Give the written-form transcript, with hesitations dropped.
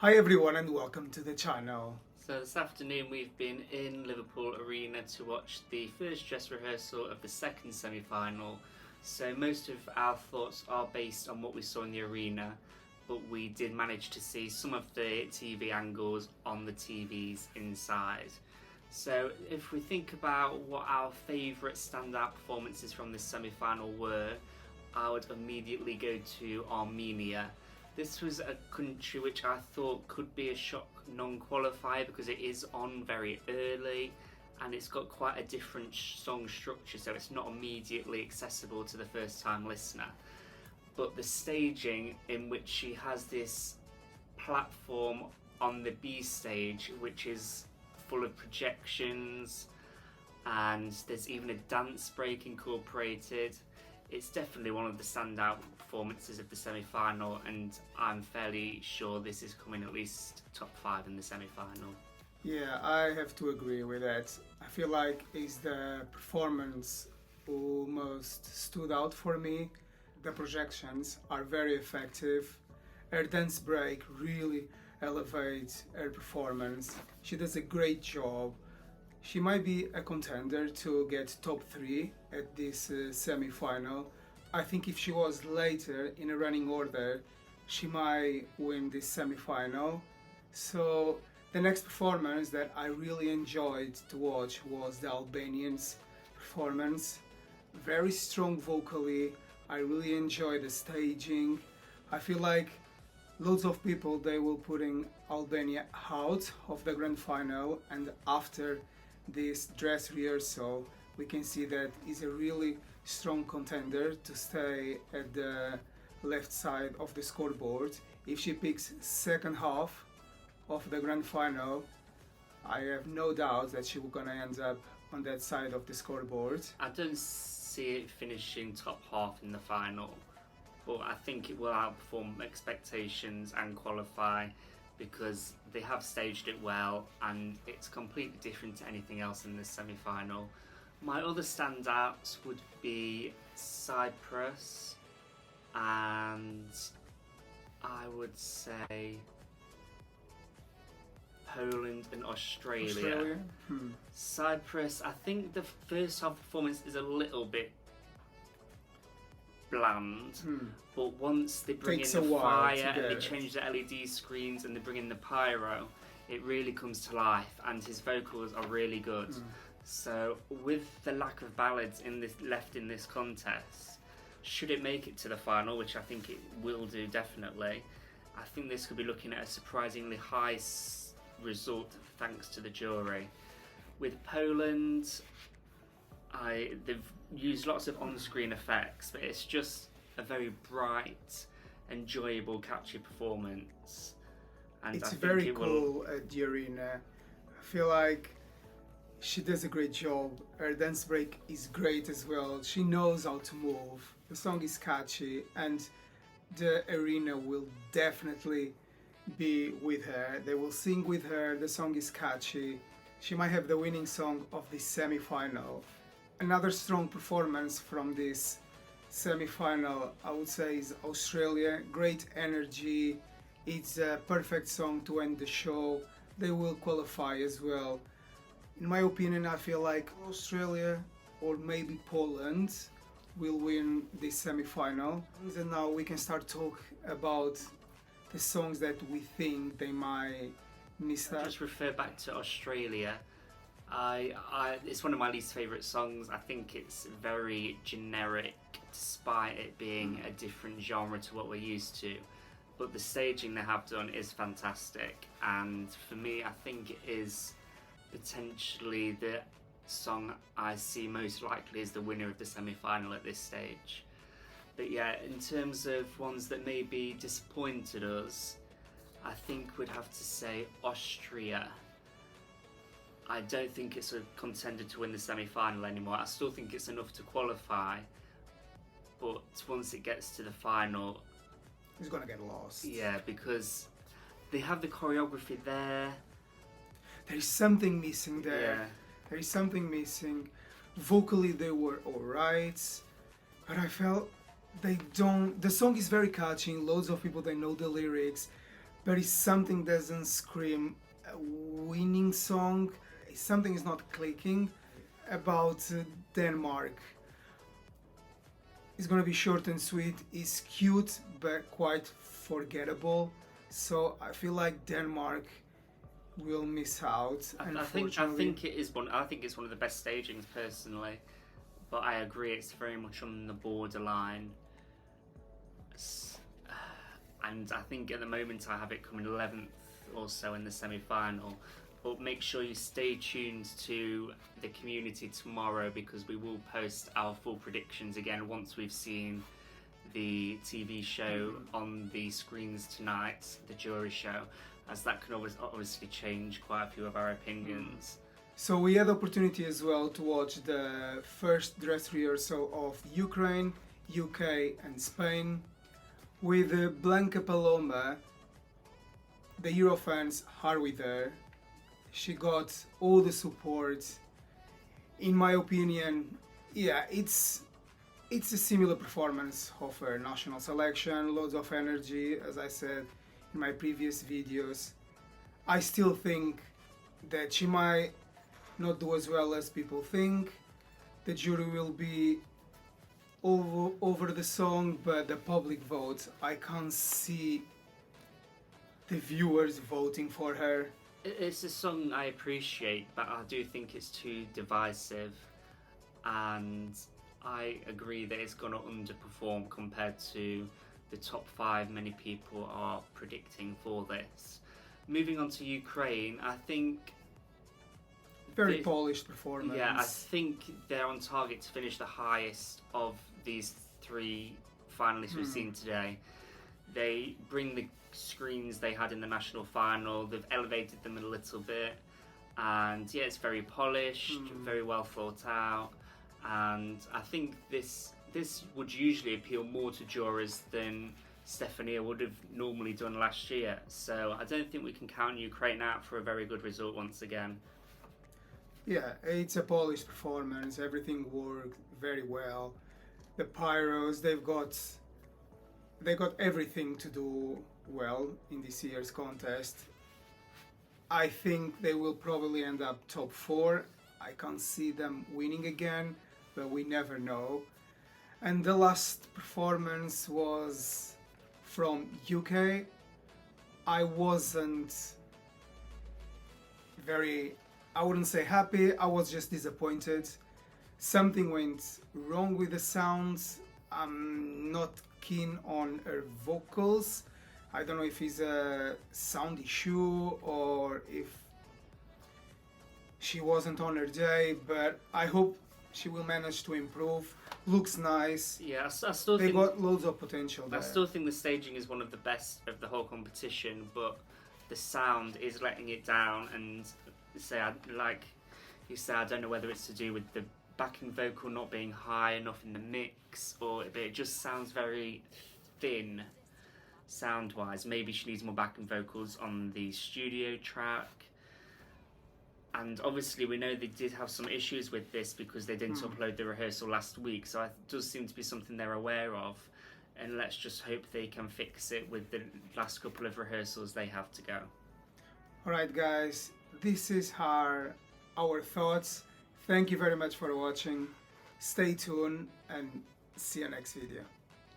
Hi everyone and welcome to the channel. So this afternoon we've been in Liverpool Arena to watch the first dress rehearsal of the second semi-final. So most of our thoughts are based on what we saw in the arena, but we did manage to see some of the TV angles on the TVs inside. So if we think about what our favourite standout performances from this semi-final were, I would immediately go to Armenia. This was a country which I thought could be a shock non-qualifier because it is on very early and it's got quite a different song structure, so it's not immediately accessible to the first time listener. But the staging in which she has this platform on the B stage which is full of projections and there's even a dance break incorporated, it's definitely one of the standout performances of the semi-final, and I'm fairly sure this is coming at least top 5 in the semi-final. Yeah, I have to agree with that. I feel like it's the performance who most stood out for me. The projections are very effective. Her dance break really elevates her performance. She does a great job. She might be a contender to get top 3 at this semi-final. I think if she was later in a running order, she might win this semi-final. So the next performance that I really enjoyed to watch was the Albanians' performance. Very strong vocally. I really enjoyed the staging. I feel like loads of people, they will putting Albania out of the grand final, and after this dress rehearsal we can see that is a really strong contender to stay at the left side of the scoreboard. If she picks second half of the grand final, I have no doubt that she will gonna end up on that side of the scoreboard. I don't see it finishing top half in the final, but I think it will outperform expectations and qualify because they have staged it well and it's completely different to anything else in this semi-final. My other standouts would be Cyprus and I would say Poland and Australia. Cyprus, I think the first half performance is a little bit bland, but once they bring in the fire and they change the LED screens and they bring in the pyro, it really comes to life and his vocals are really good. So with the lack of ballads left in this contest, should it make it to the final, which I think it will do definitely, I think this could be looking at a surprisingly high result thanks to the jury. With Poland, they've used lots of on-screen effects, but it's just a very bright, enjoyable, catchy performance. And it's very cool at the arena. I feel like she does a great job. Her dance break is great as well. She knows how to move. The song is catchy and the arena will definitely be with her. They will sing with her. The song is catchy. She might have the winning song of this semi-final. Another strong performance from this semi-final, I would say, is Australia. Great energy. It's a perfect song to end the show. They will qualify as well. In my opinion, I feel like Australia or maybe Poland will win this semi-final. And now we can start talk about the songs that we think they might miss out. Just refer back to Australia. It's one of my least favourite songs. I think it's very generic despite it being a different genre to what we're used to. But the staging they have done is fantastic, and for me I think it is potentially the song I see most likely as the winner of the semi-final at this stage. But yeah, in terms of ones that maybe disappointed us, I think we'd have to say Austria. I don't think it's a contender to win the semi-final anymore. I still think it's enough to qualify, but once it gets to the final, it's gonna get lost. Yeah, because they have the choreography there. There is something missing there. Yeah. There is something missing. Vocally they were alright, but I felt they don't. The song is very catchy. Loads of people, they know the lyrics, but it's something doesn't scream a winning song. Something is not clicking about Denmark. It's gonna be short and sweet. It's cute but quite forgettable. So I feel like Denmark will miss out. I think it is one. I think it's one of the best stagings personally, but I agree it's very much on the borderline. And I think at the moment I have it coming 11th or so in the semi-final. But make sure you stay tuned to the community tomorrow, because we will post our full predictions again once we've seen the TV show on the screens tonight, the jury show, as that can obviously change quite a few of our opinions. So we had the opportunity as well to watch the first dress rehearsal of Ukraine, UK and Spain. With Blanca Paloma, the Eurofans are with her. She got all the support. In my opinion, yeah, it's a similar performance of her national selection, loads of energy, as I said in my previous videos. I still think that she might not do as well as people think. The jury will be over the song, but the public vote, I can't see the viewers voting for her. It's a song I appreciate, but I do think it's too divisive, and I agree that it's going to underperform compared to the top 5 many people are predicting for this. Moving on to Ukraine, I think very polished performance. Yeah, I think they're on target to finish the highest of these 3 finalists we've seen today. They bring the screens they had in the national final, they've elevated them a little bit, and yeah, it's very polished, very well thought out, and I think this would usually appeal more to jurors than Stefania would have normally done last year. So I don't think we can count Ukraine out for a very good result once again. Yeah, it's a polished performance, everything worked very well. The pyros, they got everything to do well in this year's contest. I think they will probably end up top 4. I can't see them winning again, but we never know. And the last performance was from UK. I wasn't I wouldn't say happy, I was just disappointed. Something went wrong with the sounds. I'm not keen on her vocals. I don't know if it's a sound issue or if she wasn't on her day, but I hope she will manage to improve. Looks nice. Yeah, I still they think got loads of potential there. I still think the staging is one of the best of the whole competition, but the sound is letting it down. And like you say, I don't know whether it's to do with the backing vocal not being high enough in the mix, or it just sounds very thin sound-wise. Maybe she needs more backing vocals on the studio track. And obviously we know they did have some issues with this because they didn't upload the rehearsal last week, so it does seem to be something they're aware of, and let's just hope they can fix it with the last couple of rehearsals they have to go. Alright guys, this is our thoughts. Thank you very much for watching. Stay tuned and see you next video.